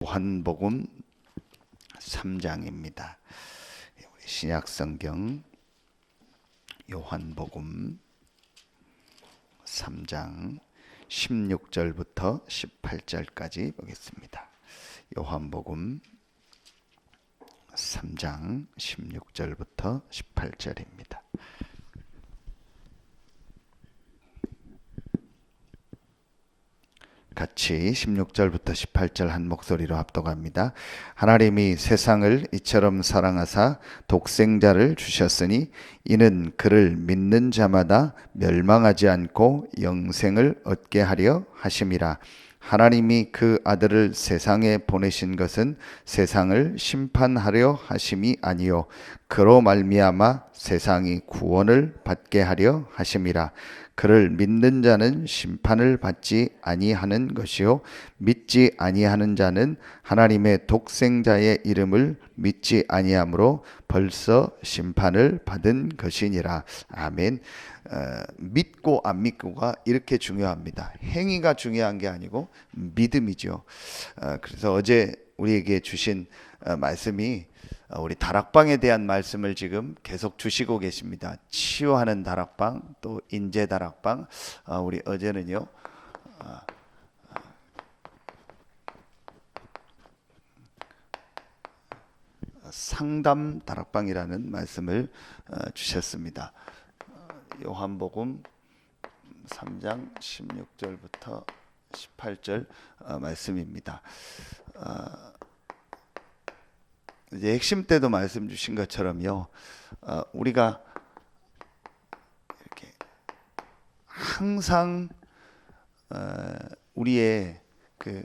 요한복음 3장입니다. 신약성경 요한복음 3장 16절부터 18절까지 보겠습니다. 요한복음 3장 16절부터 18절입니다. 같이 16절부터 18절 한 목소리로 합독합니다. 하나님이 세상을 이처럼 사랑하사 독생자를 주셨으니 이는 그를 믿는 자마다 멸망하지 않고 영생을 얻게 하려 하심이라. 하나님이 그 아들을 세상에 보내신 것은 세상을 심판하려 하심이 아니요 그로 말미암아 세상이 구원을 받게 하려 하심이라. 그를 믿는 자는 심판을 받지 아니하는 것이요 믿지 아니하는 자는 하나님의 독생자의 이름을 믿지 아니하므로 벌써 심판을 받은 것이니라. 아멘. 믿고 안 믿고가 이렇게 중요합니다. 행위가 중요한 게 아니고 믿음이죠. 그래서 어제 우리에게 주신 말씀이 우리 다락방에 대한 말씀을 지금 계속 주시고 계십니다. 치유하는 다락방, 또 인재 다락방. 우리 어제는요 상담 다락방이라는 말씀을 주셨습니다. 요한복음 3장 16절부터 18절 말씀입니다. 이제 핵심 때도 말씀 주신 것처럼요, 우리가 이렇게 항상 우리의 그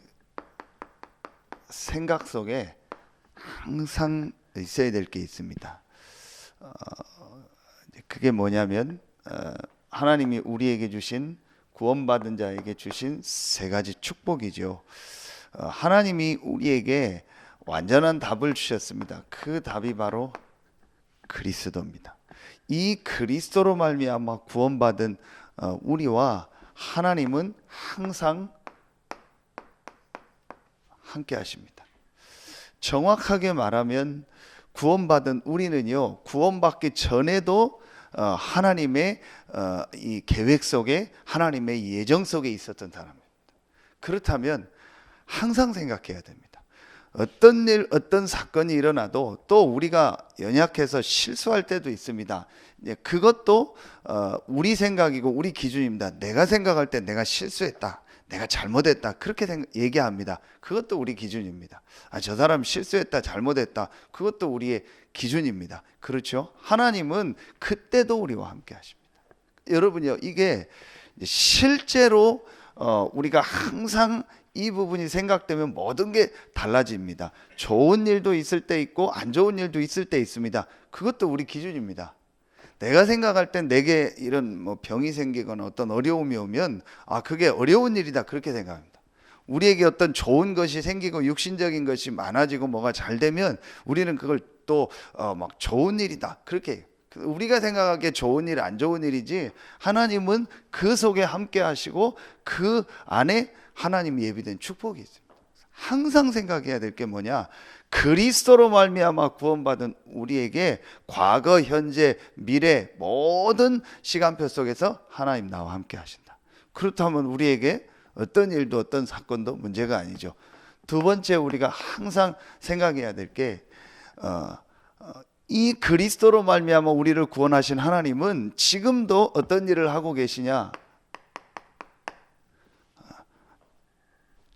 생각 속에 항상 있어야 될 게 있습니다. 그게 뭐냐면 하나님이 우리에게 주신, 구원받은 자에게 주신 세 가지 축복이죠. 하나님이 우리에게 완전한 답을 주셨습니다. 그 답이 바로 그리스도입니다. 이 그리스도로 말미암아 구원받은 우리와 하나님은 항상 함께 하십니다. 정확하게 말하면 구원받은 우리는요, 구원받기 전에도 하나님의 이 계획 속에, 하나님의 예정 속에 있었던 사람입니다. 그렇다면 항상 생각해야 됩니다. 어떤 일, 어떤 사건이 일어나도 또 우리가 연약해서 실수할 때도 있습니다. 그것도 우리 생각이고 우리 기준입니다. 내가 생각할 때 내가 실수했다, 내가 잘못했다, 그렇게 얘기합니다. 그것도 우리 기준입니다. 저 사람 실수했다, 잘못했다, 그것도 우리의 기준입니다. 그렇죠? 하나님은 그때도 우리와 함께 하십니다. 여러분요, 이게 실제로 우리가 항상 이 부분이 생각되면 모든 게 달라집니다. 좋은 일도 있을 때 있고 안 좋은 일도 있을 때 있습니다. 그것도 우리 기준입니다. 내가 생각할 땐 내게 이런 병이 생기거나 어떤 어려움이 오면 그게 어려운 일이다, 그렇게 생각합니다. 우리에게 어떤 좋은 것이 생기고 육신적인 것이 많아지고 뭐가 잘 되면 우리는 그걸 또 막 좋은 일이다, 그렇게 우리가 생각하기에 좋은 일, 안 좋은 일이지, 하나님은 그 속에 함께 하시고 그 안에 하나님이 예비된 축복이 있습니다. 항상 생각해야 될 게 뭐냐, 그리스도로 말미암아 구원받은 우리에게 과거, 현재, 미래 모든 시간표 속에서 하나님 나와 함께 하신다. 그렇다면 우리에게 어떤 일도 어떤 사건도 문제가 아니죠. 두 번째, 우리가 항상 생각해야 될 게 이 그리스도로 말미암아 우리를 구원하신 하나님은 지금도 어떤 일을 하고 계시냐,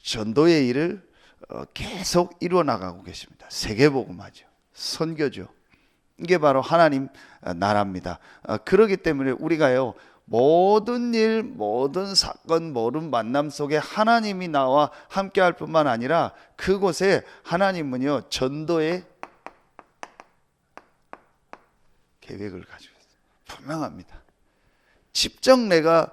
전도의 일을 계속 이루어 나가고 계십니다. 세계복음화죠, 선교죠. 이게 바로 하나님 나라입니다. 그렇기 때문에 우리가요, 모든 일, 모든 사건, 모든 만남 속에 하나님이 나와 함께 할 뿐만 아니라 그곳에 하나님은요, 전도의 계획을 가지고 있어요. 분명합니다. 직접 내가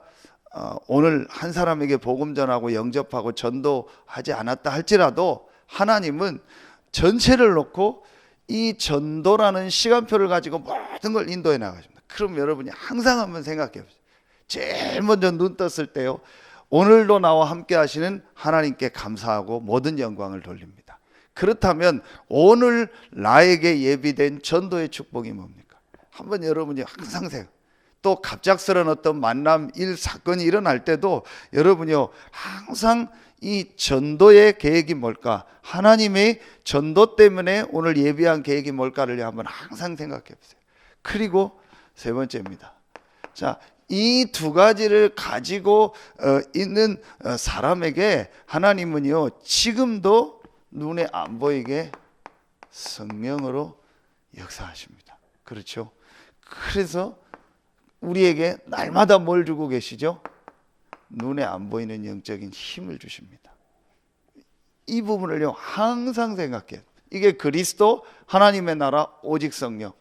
오늘 한 사람에게 복음 전하고 영접하고 전도하지 않았다 할지라도 하나님은 전체를 놓고 이 전도라는 시간표를 가지고 모든 걸 인도해 나가십니다. 그럼 여러분이 항상 한번 생각해 보세요. 제일 먼저 눈 떴을 때요, 오늘도 나와 함께 하시는 하나님께 감사하고 모든 영광을 돌립니다. 그렇다면 오늘 나에게 예비된 전도의 축복이 뭡니까? 한번 여러분이 항상 생각. 또 갑작스러운 어떤 만남, 일, 사건이 일어날 때도 여러분이요 항상 이 전도의 계획이 뭘까? 하나님의 전도 때문에 오늘 예비한 계획이 뭘까를 한번 항상 생각해 보세요. 그리고 세 번째입니다. 자, 이 두 가지를 가지고 있는 사람에게 하나님은요 지금도 눈에 안 보이게 성령으로 역사하십니다. 그렇죠? 그래서 우리에게 날마다 뭘 주고 계시죠? 눈에 안 보이는 영적인 힘을 주십니다. 이 부분을요 항상 생각해요. 이게 그리스도, 하나님의 나라, 오직 성령.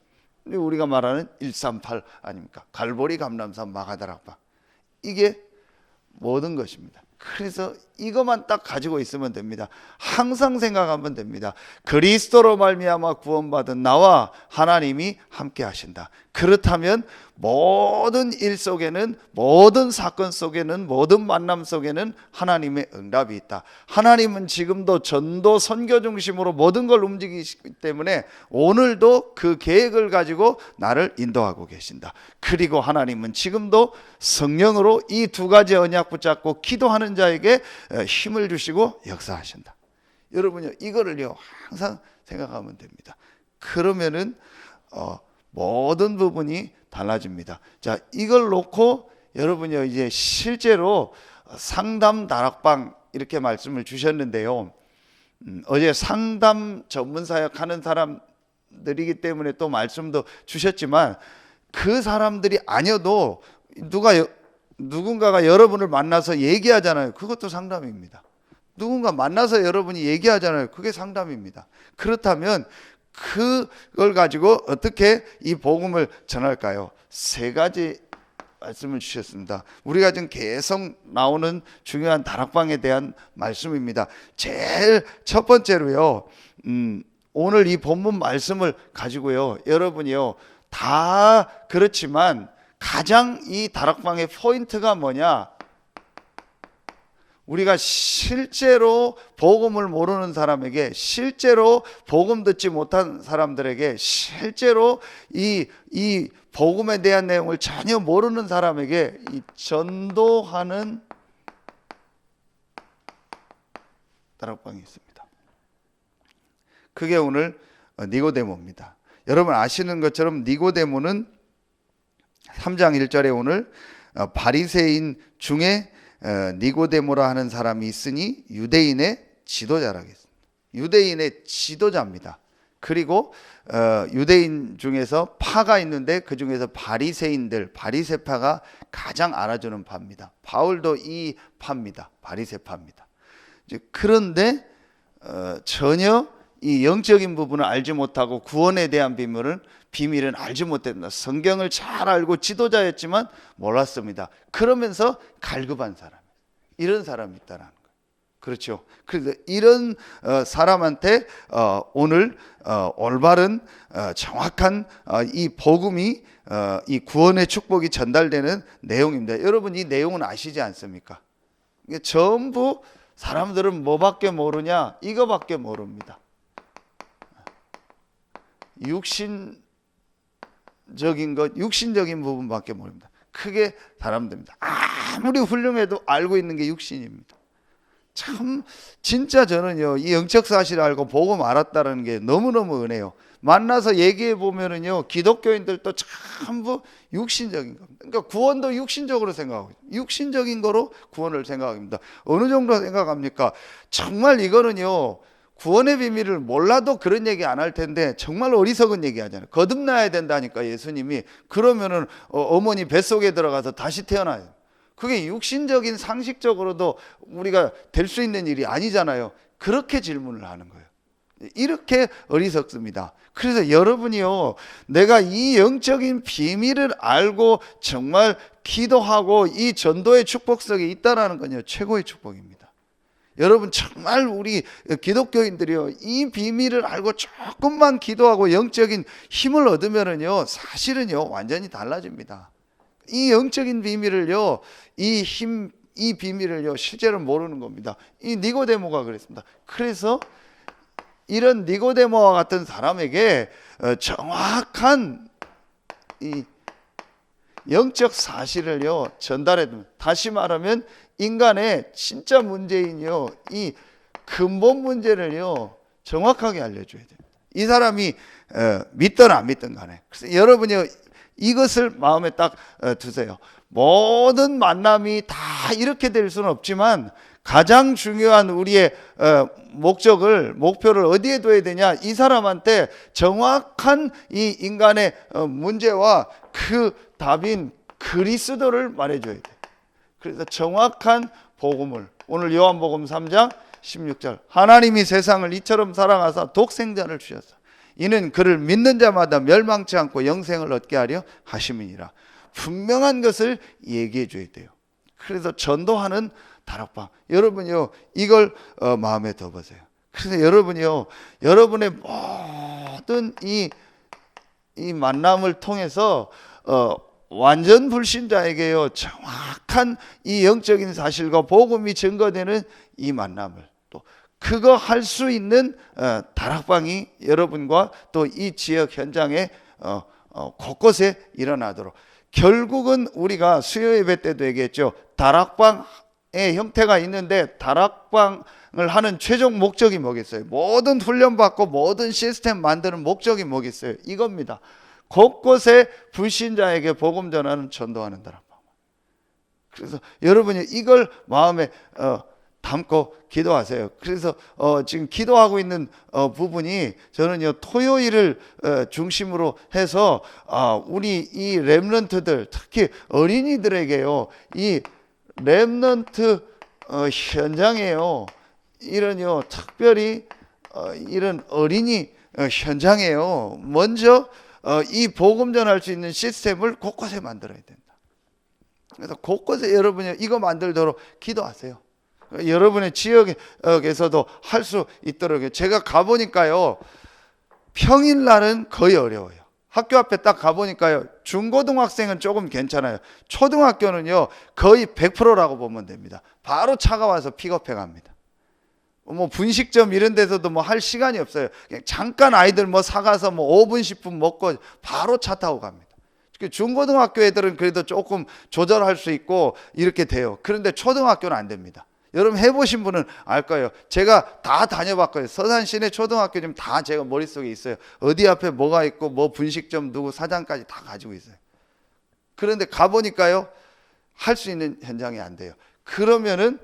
우리가 말하는 138 아닙니까? 갈보리, 감람산, 마가다락방. 이게 모든 것입니다. 그래서 이것만 딱 가지고 있으면 됩니다. 항상 생각하면 됩니다. 그리스도로 말미암아 구원받은 나와 하나님이 함께 하신다. 그렇다면 모든 일 속에는, 모든 사건 속에는, 모든 만남 속에는 하나님의 응답이 있다. 하나님은 지금도 전도 선교 중심으로 모든 걸 움직이시기 때문에 오늘도 그 계획을 가지고 나를 인도하고 계신다. 그리고 하나님은 지금도 성령으로 이 두 가지 언약 붙잡고 기도하는 자에게 힘을 주시고 역사하신다. 여러분요 이거를요 항상 생각하면 됩니다. 그러면은 모든 부분이 달라집니다. 자, 이걸 놓고 여러분요 이제 실제로 상담 다락방 이렇게 말씀을 주셨는데요. 어제 상담 전문 사역 하는 사람들이기 때문에 또 말씀도 주셨지만 그 사람들이 아니어도 누군가가 여러분을 만나서 얘기하잖아요. 그것도 상담입니다. 누군가 만나서 여러분이 얘기하잖아요. 그게 상담입니다. 그렇다면 그걸 가지고 어떻게 이 복음을 전할까요? 세 가지 말씀을 주셨습니다. 우리가 지금 계속 나오는 중요한 다락방에 대한 말씀입니다. 제일 첫 번째로요, 오늘 이 본문 말씀을 가지고요, 여러분이요, 다 그렇지만 가장 이 다락방의 포인트가 뭐냐? 우리가 실제로 복음을 모르는 사람에게, 실제로 복음 듣지 못한 사람들에게, 실제로 이 복음에 대한 내용을 전혀 모르는 사람에게 이 전도하는 다락방이 있습니다. 그게 오늘 니고데모입니다. 여러분 아시는 것처럼 니고데모는 3장 1절에 오늘 바리새인 중에 니고데모라 하는 사람이 있으니 유대인의 지도자라겠습니다. 유대인의 지도자입니다. 그리고 유대인 중에서 파가 있는데 그 중에서 바리새인들, 바리새파가 가장 알아주는 파입니다. 바울도 이 파입니다. 바리새파입니다. 그런데 전혀 이 영적인 부분을 알지 못하고 구원에 대한 비밀은 알지 못했습니다. 성경을 잘 알고 지도자였지만 몰랐습니다. 그러면서 갈급한 사람, 이런 사람이 있다라는 거예요. 그렇죠. 그래서 이런 사람한테 오늘 올바른 정확한 이 복음이 이 구원의 축복이 전달되는 내용입니다. 여러분 이 내용은 아시지 않습니까? 이게 전부 사람들은 뭐밖에 모르냐? 이거밖에 모릅니다. 육신적인 것, 육신적인 부분밖에 모릅니다. 크게 사람들입니다. 아무리 훌륭해도 알고 있는 게 육신입니다. 참 진짜 저는요 이 영적 사실을 알고 복음 알았다는 게 너무너무 은혜요. 만나서 얘기해 보면은요 기독교인들도 전부 육신적인 겁니다. 그러니까 구원도 육신적으로 생각하고 육신적인 거로 구원을 생각합니다. 어느 정도 생각합니까? 정말 이거는요 구원의 비밀을 몰라도 그런 얘기 안 할 텐데 정말 어리석은 얘기 하잖아요. 거듭나야 된다니까 예수님이. 그러면은 어머니 뱃속에 들어가서 다시 태어나요. 그게 육신적인 상식적으로도 우리가 될 수 있는 일이 아니잖아요. 그렇게 질문을 하는 거예요. 이렇게 어리석습니다. 그래서 여러분이요 내가 이 영적인 비밀을 알고 정말 기도하고 이 전도의 축복 속에 있다라는 건요 최고의 축복입니다. 여러분 정말 우리 기독교인들이요 이 비밀을 알고 조금만 기도하고 영적인 힘을 얻으면은요 사실은요 완전히 달라집니다. 이 영적인 비밀을요 이 비밀을요 실제로 모르는 겁니다. 이 니고데모가 그랬습니다. 그래서 이런 니고데모와 같은 사람에게 정확한 이 영적 사실을요 전달해 줍니다. 다시 말하면 인간의 진짜 문제인요 이 근본 문제를요 정확하게 알려줘야 됩니다. 이 사람이 믿든 안 믿든 간에. 그래서 여러분이 이것을 마음에 딱 두세요. 모든 만남이 다 이렇게 될 수는 없지만 가장 중요한 우리의 목표를 어디에 둬야 되냐? 이 사람한테 정확한 이 인간의 문제와 그 답인 그리스도를 말해줘야 돼. 그래서 정확한 복음을 오늘 요한복음 3장 16절 하나님이 세상을 이처럼 사랑하사 독생자를 주셨어. 이는 그를 믿는 자마다 멸망치 않고 영생을 얻게 하려 하심이니라. 분명한 것을 얘기해 줘야 돼요. 그래서 전도하는 다락방. 여러분요 이걸 마음에 둬보세요. 그래서 여러분이요 여러분의 모든 이 만남을 통해서 완전 불신자에게요 정확한 이 영적인 사실과 복음이 증거되는 이 만남을 또 그거 할 수 있는 다락방이 여러분과 또 이 지역 현장에 곳곳에 일어나도록. 결국은 우리가 수요 예배 때도 얘기했죠. 다락방의 형태가 있는데 다락방을 하는 최종 목적이 뭐겠어요? 모든 훈련받고 모든 시스템 만드는 목적이 뭐겠어요? 이겁니다. 곳곳에 불신자에게 복음 전하는 전도하는 다락방. 그래서 여러분이 이걸 마음에 담고 기도하세요. 그래서 지금 기도하고 있는 부분이 저는요 토요일을 중심으로 해서 우리 이 렘넌트들 특히 어린이들에게요 이 렘넌트 현장에요 이런요 특별히 이런 어린이 현장에요 먼저 이 복음 전할 수 있는 시스템을 곳곳에 만들어야 된다. 그래서 곳곳에 여러분이 이거 만들도록 기도하세요. 여러분의 지역에서도 할 수 있도록. 제가 가보니까요 평일날은 거의 어려워요. 학교 앞에 딱 가보니까요 중고등학생은 조금 괜찮아요. 초등학교는요 거의 100%라고 보면 됩니다. 바로 차가 와서 픽업해 갑니다. 뭐 분식점 이런 데서도 뭐 할 시간이 없어요. 그냥 잠깐 아이들 뭐 사가서 뭐 5분 10분 먹고 바로 차 타고 갑니다. 중고등학교 애들은 그래도 조금 조절할 수 있고 이렇게 돼요. 그런데 초등학교는 안 됩니다. 여러분 해보신 분은 알 거예요. 제가 다 다녀봤거든요. 서산 시내 초등학교 지금 다 제가 머릿속에 있어요. 어디 앞에 뭐가 있고 뭐 분식점 누구 사장까지 다 가지고 있어요. 그런데 가보니까요 할 수 있는 현장이 안 돼요. 그러면은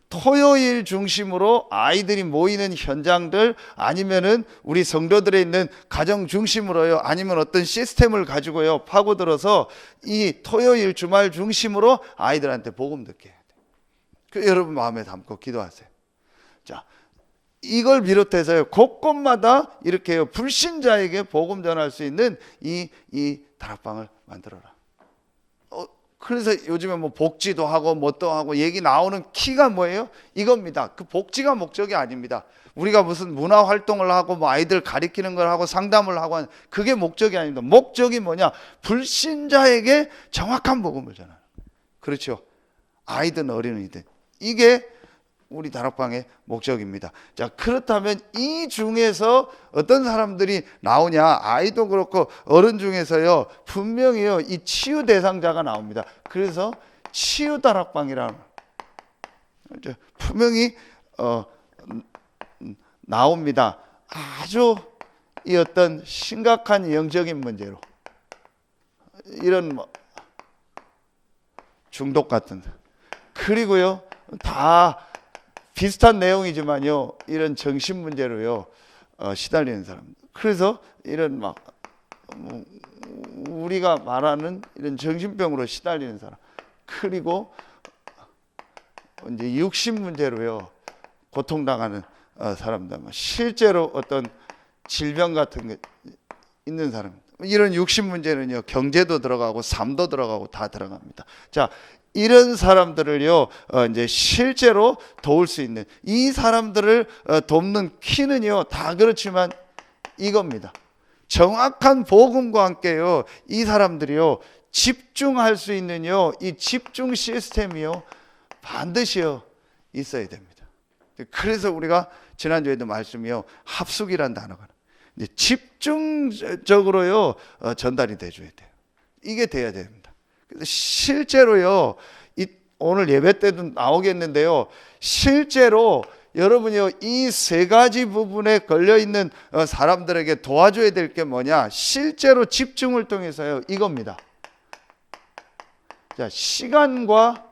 토요일 중심으로 아이들이 모이는 현장들 아니면은 우리 성도들에 있는 가정 중심으로요 아니면 어떤 시스템을 가지고요 파고들어서 이 토요일 주말 중심으로 아이들한테 복음 듣게 해야 돼요. 그 여러분 마음에 담고 기도하세요. 자, 이걸 비롯해서요 곳곳마다 이렇게요 불신자에게 복음 전할 수 있는 이 다락방을 만들어라. 그래서 요즘에 뭐 복지도 하고 뭣도 하고 얘기 나오는 키가 뭐예요? 이겁니다. 그 복지가 목적이 아닙니다. 우리가 무슨 문화 활동을 하고 뭐 아이들 가리키는 걸 하고 상담을 하고 하는 그게 목적이 아닙니다. 목적이 뭐냐? 불신자에게 정확한 복음을 전하는. 그렇죠. 아이든 어린이든 이게 우리 다락방의 목적입니다. 자, 그렇다면 이 중에서 어떤 사람들이 나오냐? 아이도 그렇고 어른 중에서요 분명히요 이 치유 대상자가 나옵니다. 그래서 치유 다락방이라는 분명히 나옵니다. 아주 이 어떤 심각한 영적인 문제로 이런 뭐 중독 같은 그리고요 다 비슷한 내용이지만요 이런 정신 문제로요 시달리는 사람. 그래서 이런 막 우리가 말하는 이런 정신병으로 시달리는 사람. 그리고 이제 육신 문제로요 고통당하는 사람들. 실제로 어떤 질병 같은 게 있는 사람. 이런 육신 문제는요 경제도 들어가고 삶도 들어가고 다 들어갑니다. 자. 이런 사람들을요 이제 실제로 도울 수 있는 이 사람들을 돕는 키는요 다 그렇지만 이겁니다. 정확한 복음과 함께요 이 사람들이요 집중할 수 있는요 이 집중 시스템이요 반드시요 있어야 됩니다. 그래서 우리가 지난주에도 말씀이요, 합숙이란 단어가 이제 집중적으로요 전달이 돼줘야 돼요. 이게 돼야 됩니다. 그래서 실제로요, 오늘 예배 때도 나오겠는데요, 실제로 여러분이요 이 세 가지 부분에 걸려 있는 사람들에게 도와줘야 될 게 뭐냐? 실제로 집중을 통해서요 이겁니다. 자, 시간과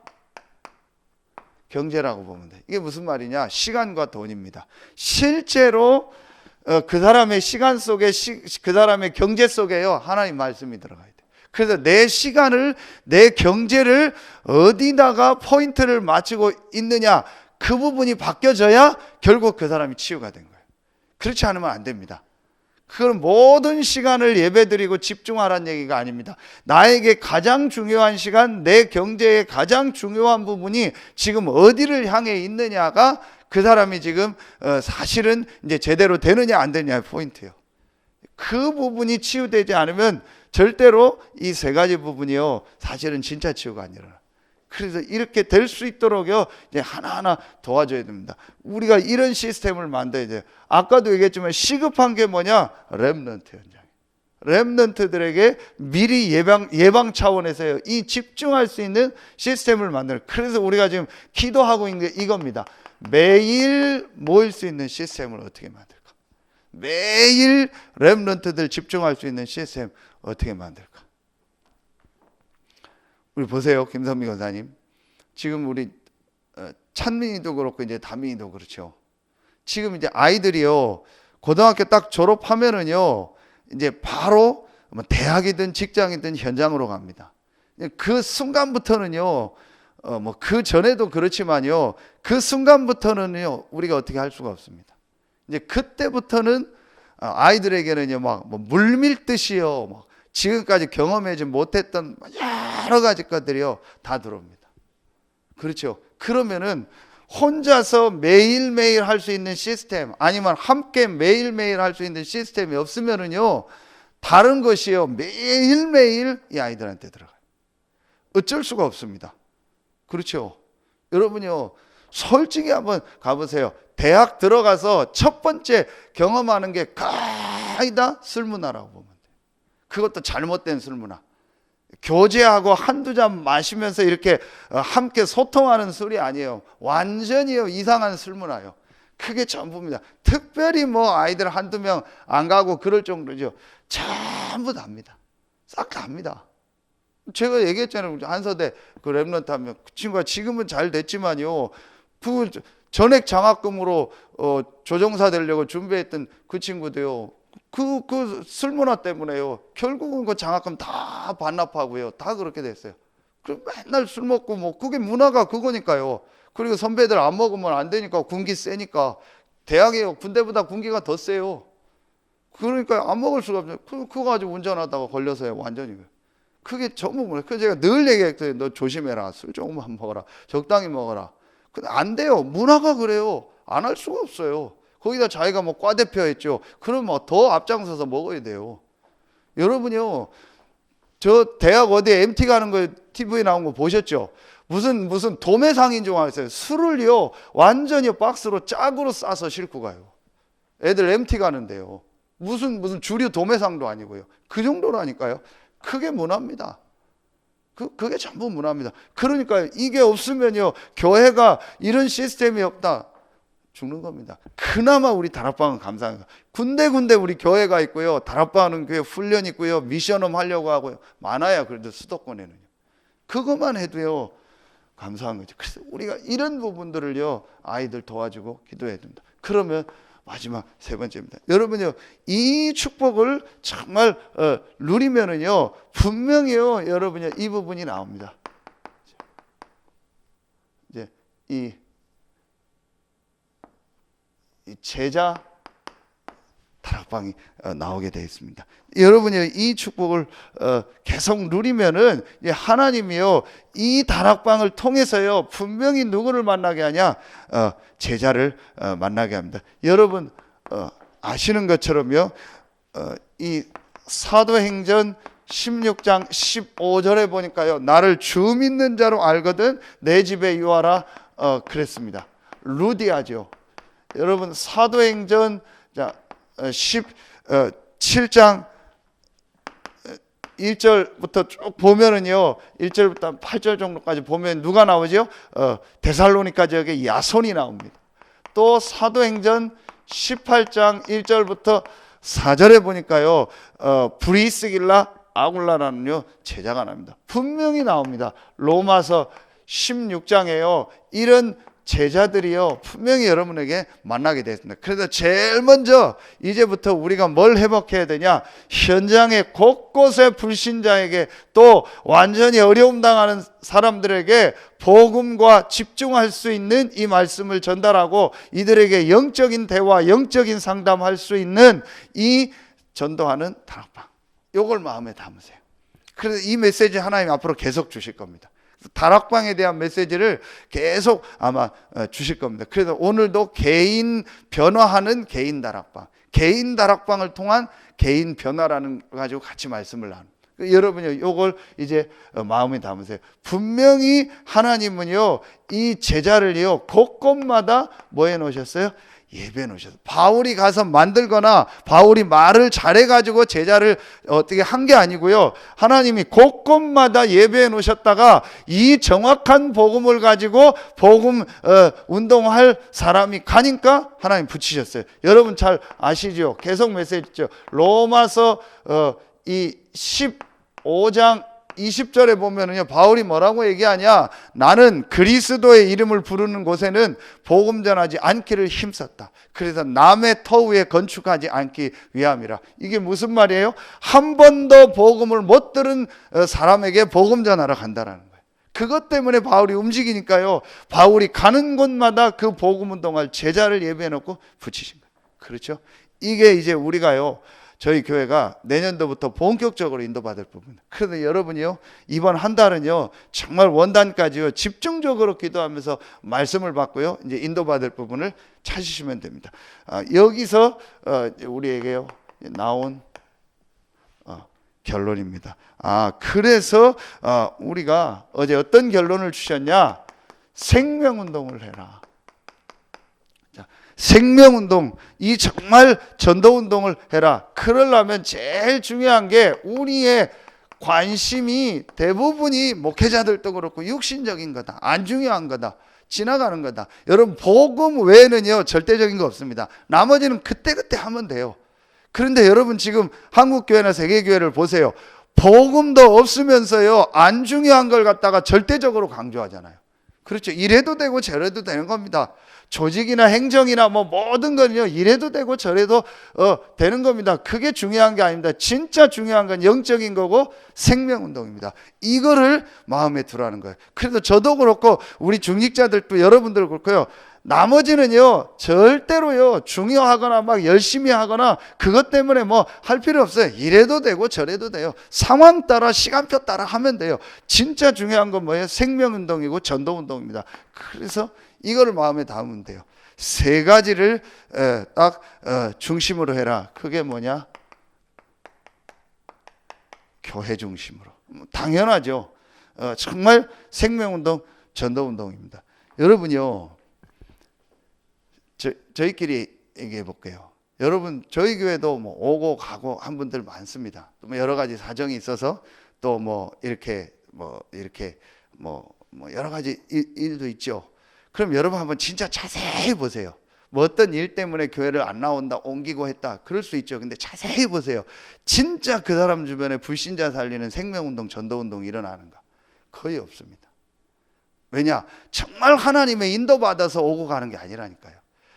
경제라고 보면 돼. 이게 무슨 말이냐? 시간과 돈입니다. 실제로 그 사람의 시간 속에 그 사람의 경제 속에요 하나님 말씀이 들어가야 돼. 그래서 내 시간을, 내 경제를 어디다가 포인트를 맞추고 있느냐, 그 부분이 바뀌어져야 결국 그 사람이 치유가 된 거예요. 그렇지 않으면 안 됩니다. 그건 모든 시간을 예배드리고 집중하라는 얘기가 아닙니다. 나에게 가장 중요한 시간, 내 경제의 가장 중요한 부분이 지금 어디를 향해 있느냐가 그 사람이 지금 사실은 이제 제대로 되느냐 안 되느냐의 포인트예요. 그 부분이 치유되지 않으면 절대로 이 세 가지 부분이요 사실은 진짜 치유가 안 일어나. 그래서 이렇게 될 수 있도록요 이제 하나하나 도와줘야 됩니다. 우리가 이런 시스템을 만들어야 돼요. 아까도 얘기했지만 시급한 게 뭐냐? 렘넌트 현장. 렘넌트들에게 미리 예방 차원에서요 이 집중할 수 있는 시스템을 만들어. 그래서 우리가 지금 기도하고 있는 게 이겁니다. 매일 모일 수 있는 시스템을 어떻게 만들까? 매일 렘넌트들 집중할 수 있는 시스템 어떻게 만들까? 우리 보세요, 김선미 권사님. 지금 우리 찬민이도 그렇고 이제 다민이도 그렇죠. 지금 이제 아이들이요 고등학교 딱 졸업하면은요 이제 바로 대학이든 직장이든 현장으로 갑니다. 그 순간부터는요 뭐 그 전에도 그렇지만요 그 순간부터는요 우리가 어떻게 할 수가 없습니다. 이제 그때부터는 아이들에게는요 막 뭐 물밀듯이요 막 지금까지 경험하지 못했던 여러 가지 것들이요 다 들어옵니다. 그렇죠. 그러면은 혼자서 매일매일 할 수 있는 시스템, 아니면 함께 매일매일 할 수 있는 시스템이 없으면은요 다른 것이요 매일매일 이 아이들한테 들어가요. 어쩔 수가 없습니다. 그렇죠. 여러분요 솔직히 한번 가보세요. 대학 들어가서 첫 번째 경험하는 게 거의 다 술문화라고 보면 돼요. 그것도 잘못된 술문화. 교제하고 한두 잔 마시면서 이렇게 함께 소통하는 술이 아니에요. 완전히요 이상한 술문화예요. 그게 전부입니다. 특별히 뭐 아이들 한두 명 안 가고 그럴 정도죠. 전부 다 합니다. 싹 다 합니다. 제가 얘기했잖아요. 한서대 그 랩런트 하면 그 친구가 지금은 잘 됐지만요. 그 전액 장학금으로 조종사 되려고 준비했던 그 친구도요. 그 술문화 때문에요. 결국은 그 장학금 다 반납하고요. 다 그렇게 됐어요. 그 맨날 술 먹고 뭐 그게 문화가 그거니까요. 그리고 선배들 안 먹으면 안 되니까 군기 세니까 대학에 군대보다 군기가 더 세요. 그러니까 안 먹을 수가 없어요. 그거 가지고 운전하다가 걸려서요. 완전히. 그게 전부 문화. 그래서 제가 늘 얘기했어요. 너 조심해라. 술 조금만 먹어라. 적당히 먹어라. 근데 안 돼요. 문화가 그래요. 안 할 수가 없어요. 거기다 자기가 뭐 과대표 했죠. 그럼 뭐 더 앞장서서 먹어야 돼요. 여러분요, 저 대학 어디에 MT 가는 거 TV에 나온 거 보셨죠? 무슨 도매상인 줄 알았어요. 술을요, 완전히 박스로 짝으로 싸서 싣고 가요. 애들 MT 가는데요. 무슨 주류 도매상도 아니고요. 그 정도라니까요. 그게 문화입니다. 그게 전부 문화입니다. 그러니까 이게 없으면요, 교회가 이런 시스템이 없다. 죽는 겁니다. 그나마 우리 다락방은 감사합니다. 군데군데 우리 교회가 있고요. 다락방은 교회 훈련 있고요. 미션홈 하려고 하고요. 많아요. 그래도 수도권에는요. 그것만 해도요. 감사한 거죠. 그래서 우리가 이런 부분들을요. 아이들 도와주고 기도해야 됩니다. 그러면 마지막 세 번째입니다. 여러분요. 이 축복을 정말 누리면은요. 분명히요. 여러분요. 이 부분이 나옵니다. 이제 이 제자 다락방이 나오게 되어 있습니다. 여러분이 이 축복을 계속 누리면은 하나님이요 이 다락방을 통해서요 분명히 누구를 만나게 하냐? 제자를 만나게 합니다. 여러분 아시는 것처럼요 이 사도행전 16장 15절에 보니까요 나를 주 믿는 자로 알거든 내 집에 유하라 그랬습니다. 루디아죠. 여러분 사도행전 17장 1절부터 쭉 보면은요, 1절부터 8절 정도까지 보면 누가 나오죠? 데살로니가 지역에 야손이 나옵니다. 또 사도행전 18장 1절부터 4절에 보니까요, 브리스길라 아굴라라는요 제자가 나옵니다. 분명히 나옵니다. 로마서 16장에요 이런 제자들이요 분명히 여러분에게 만나게 됐습니다. 그래서 제일 먼저 이제부터 우리가 뭘 회복해야 되냐, 현장의 곳곳의 불신자에게 또 완전히 어려움 당하는 사람들에게 복음과 집중할 수 있는 이 말씀을 전달하고 이들에게 영적인 대화, 영적인 상담할 수 있는 이 전도하는 다락방, 요걸 마음에 담으세요. 그래서 이 메시지 하나님 앞으로 계속 주실 겁니다. 다락방에 대한 메시지를 계속 아마 주실 겁니다. 그래서 오늘도 개인 변화하는 개인 다락방, 개인 다락방을 통한 개인 변화라는 걸 가지고 같이 말씀을 나눕니다. 여러분요, 요걸 이제 마음에 담으세요. 분명히 하나님은요, 이 제자를요, 곳곳마다 뭐 해 놓으셨어요? 예배해 놓으셨어요. 바울이 가서 만들거나 바울이 말을 잘해가지고 제자를 어떻게 한 게 아니고요, 하나님이 곳곳마다 예배해 놓으셨다가 이 정확한 복음을 가지고 복음 운동할 사람이 가니까 하나님 붙이셨어요. 여러분 잘 아시죠? 계속 메시지죠. 로마서 이 15장 20절에 보면은요, 바울이 뭐라고 얘기하냐, 나는 그리스도의 이름을 부르는 곳에는 복음 전하지 않기를 힘썼다. 그래서 남의 터 위에 건축하지 않기 위함이라. 이게 무슨 말이에요? 한 번도 복음을 못 들은 사람에게 복음 전하러 간다라는 거예요. 그것 때문에 바울이 움직이니까요, 바울이 가는 곳마다 그 복음 운동할 제자를 예배해 놓고 붙이신 거예요. 그렇죠? 이게 이제 우리가요, 저희 교회가 내년도부터 본격적으로 인도받을 부분. 그래서 여러분이요, 이번 한 달은요 정말 원단까지요 집중적으로 기도하면서 말씀을 받고요, 이제 인도받을 부분을 찾으시면 됩니다. 여기서 우리에게요 나온 결론입니다. 그래서 우리가 어제 어떤 결론을 주셨냐, 생명운동을 해라. 생명운동, 이 정말 전도운동을 해라. 그러려면 제일 중요한 게 우리의 관심이 대부분이 목회자들도 그렇고 육신적인 거다, 안 중요한 거다, 지나가는 거다. 여러분 복음 외에는요 절대적인 거 없습니다. 나머지는 그때그때 하면 돼요. 그런데 여러분 지금 한국교회나 세계교회를 보세요. 복음도 없으면서요 안 중요한 걸 갖다가 절대적으로 강조하잖아요. 그렇죠. 이래도 되고 저래도 되는 겁니다. 조직이나 행정이나 뭐 모든 건요 이래도 되고 저래도 되는 겁니다. 그게 중요한 게 아닙니다. 진짜 중요한 건 영적인 거고 생명운동입니다. 이거를 마음에 두라는 거예요. 그래서 저도 그렇고 우리 중직자들도 여러분들 그렇고요, 나머지는요 절대로요 중요하거나 막 열심히 하거나 그것 때문에 뭐 할 필요 없어요. 이래도 되고 저래도 돼요. 상황 따라 시간표 따라 하면 돼요. 진짜 중요한 건 뭐예요? 생명운동이고 전도운동입니다. 그래서 이거를 마음에 담으면 돼요. 세 가지를 딱 중심으로 해라. 그게 뭐냐? 교회 중심으로. 당연하죠. 정말 생명운동, 전도운동입니다. 여러분요, 저희끼리 얘기해 볼게요. 여러분 저희 교회도 뭐 오고 가고 한 분들 많습니다. 또 뭐 여러 가지 사정이 있어서 또 뭐 이렇게 여러 가지 일도 있죠. 그럼 여러분 한번 진짜 자세히 보세요. 뭐 어떤 일 때문에 교회를 안 나온다, 옮기고 했다, 그럴 수 있죠. 근데 자세히 보세요. 진짜 그 사람 주변에 불신자 살리는 생명운동, 전도운동이 일어나는가? 거의 없습니다. 왜냐? 정말 하나님의 인도받아서 오고 가는 게 아니라니까요.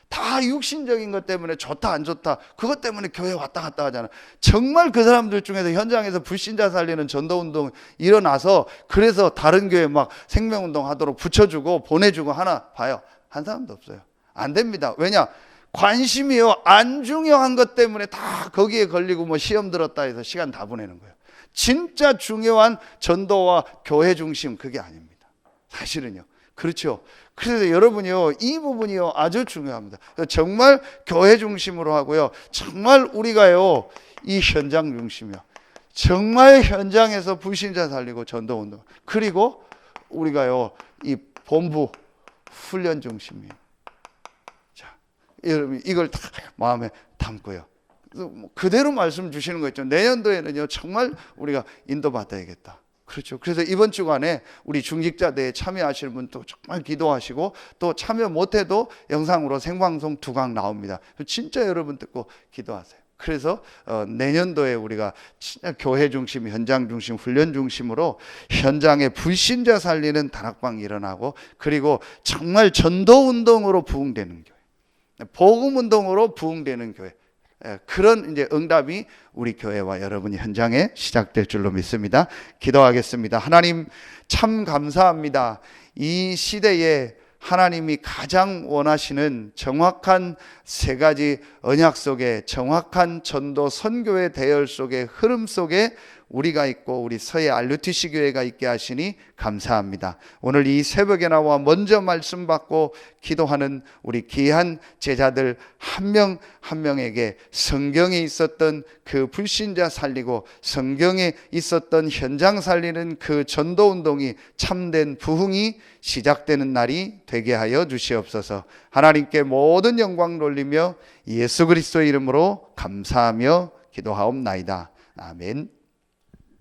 다 육신적인 것 때문에 좋다 안 좋다 그것 때문에 교회 왔다 갔다 하잖아. 정말 그 사람들 중에서 현장에서 불신자 살리는 전도운동 일어나서 그래서 다른 교회 막 생명운동 하도록 붙여주고 보내주고 하나 봐요? 한 사람도 없어요. 안 됩니다. 왜냐? 관심이요 안 중요한 것 때문에 다 거기에 걸리고 뭐 시험 들었다 해서 시간 다 보내는 거예요. 진짜 중요한 전도와 교회 중심, 그게 아닙니다. 사실은요. 그렇죠. 그래서 여러분이요 이 부분이요 아주 중요합니다. 정말 교회 중심으로 하고요, 정말 우리가요 이 현장 중심이요, 정말 현장에서 불신자 살리고 전도운동, 그리고 우리가요 이 본부 훈련 중심이에요. 여러분 이걸 다 마음에 담고요. 그대로 말씀 주시는 거 있죠. 내년도에는요 정말 우리가 인도받아야겠다. 그렇죠. 그래서 이번 주간에 우리 중직자대에 참여하실 분도 정말 기도하시고, 또 참여 못해도 영상으로 생방송 2강 나옵니다. 진짜 여러분 듣고 기도하세요. 그래서 내년도에 우리가 진짜 교회 중심, 현장 중심, 훈련 중심으로 현장에 불신자 살리는 다락방이 일어나고, 그리고 정말 전도운동으로 부흥되는 교회, 복음운동으로 부흥되는 교회, 그런 이제 응답이 우리 교회와 여러분이 현장에 시작될 줄로 믿습니다. 기도하겠습니다. 하나님 참 감사합니다. 이 시대에 하나님이 가장 원하시는 정확한 3가지 언약 속에, 정확한 전도 선교의 대열 속에, 흐름 속에 우리가 있고 우리 서해 RUTC 교회가 있게 하시니 감사합니다. 오늘 이 새벽에 나와 먼저 말씀 받고 기도하는 우리 귀한 제자들 한 명 한 명에게 성경에 있었던 그 불신자 살리고 성경에 있었던 현장 살리는 그 전도운동이 참된 부흥이 시작되는 날이 되게 하여 주시옵소서. 하나님께 모든 영광 돌리며 예수 그리스도의 이름으로 감사하며 기도하옵나이다. 아멘.